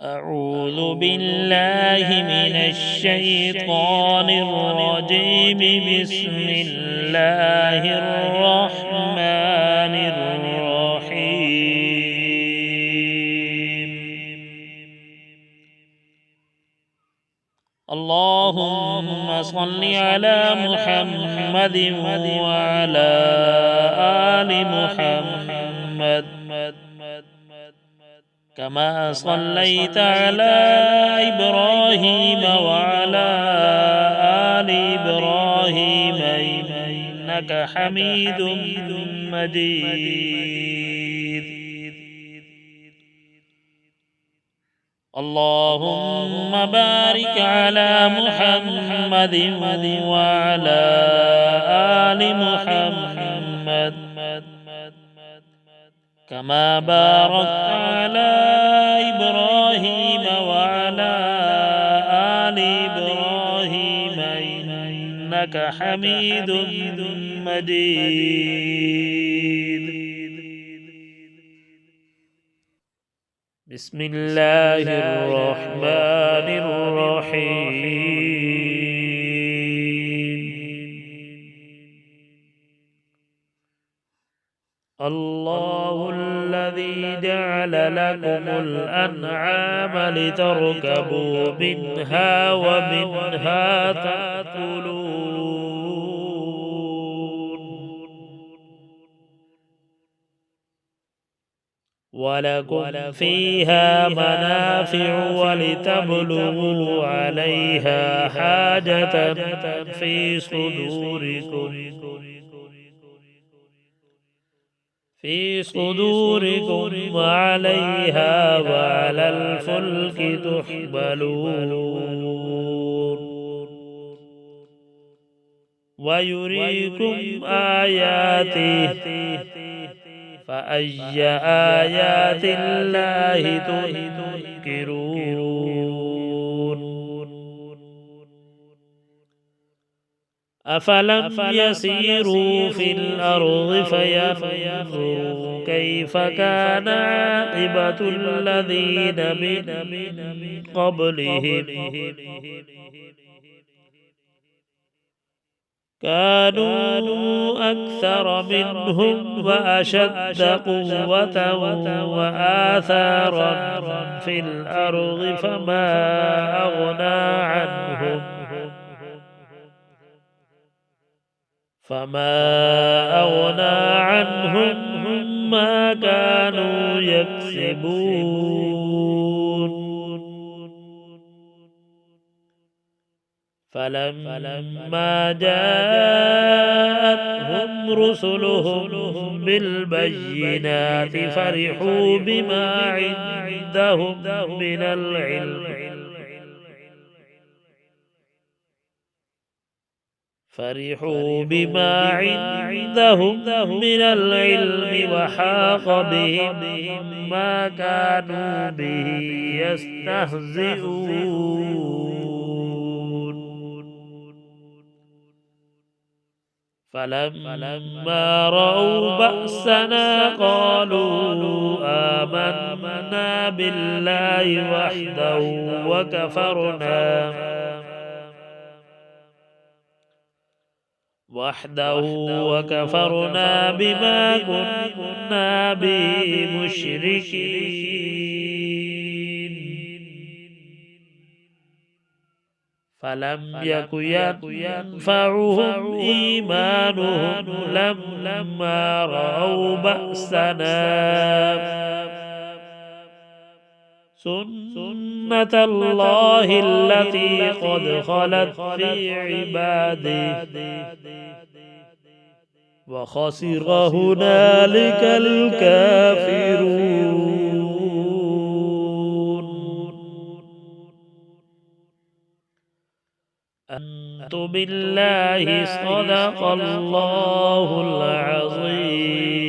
أعوذ بالله من الشيطان الرجيم. بسم الله الرحمن الرحيم. اللهم صل على محمد وعلى آل محمد كما صليت على إبراهيم وعلى آل إبراهيم إنك حميد مجيد. اللهم بارك على محمد وعلى آل محمد كما باركت على إبراهيم وعلى آل إبراهيم إنك حميد مجيد. بسم الله الرحمن الرحيم. الله الذي جعل لكم الأنعام لتركبوا منها ومنها تأكلون ولكم فيها منافع ولتبلغوا عليها حاجة في صدوركم وعليها وعلى الفلك تحملون ويريكم آياته فأي آيات الله تنكرون أفلم يسيروا في الأرض فينظروا كيف كان عاقبة الذين من قبلهم كانوا أكثر منهم وأشد قوة وآثارا في الأرض فما أغنى عنهم ما كانوا يكسبون فلما جاءتهم رسلهم بالبينات فرحوا بما عندهم من العلم وحاق بهم ما كانوا به يستهزئون فلما رأوا بأسنا قالوا آمنا بالله وحده وكفرنا بما كنا به مشركين فلم يك ينفعهم إيمانهم لما رأوا بأسنا سنة الله التي قد خلت في عباده وخسر هنالك الكافرون. آمنت بالله صدق الله العظيم.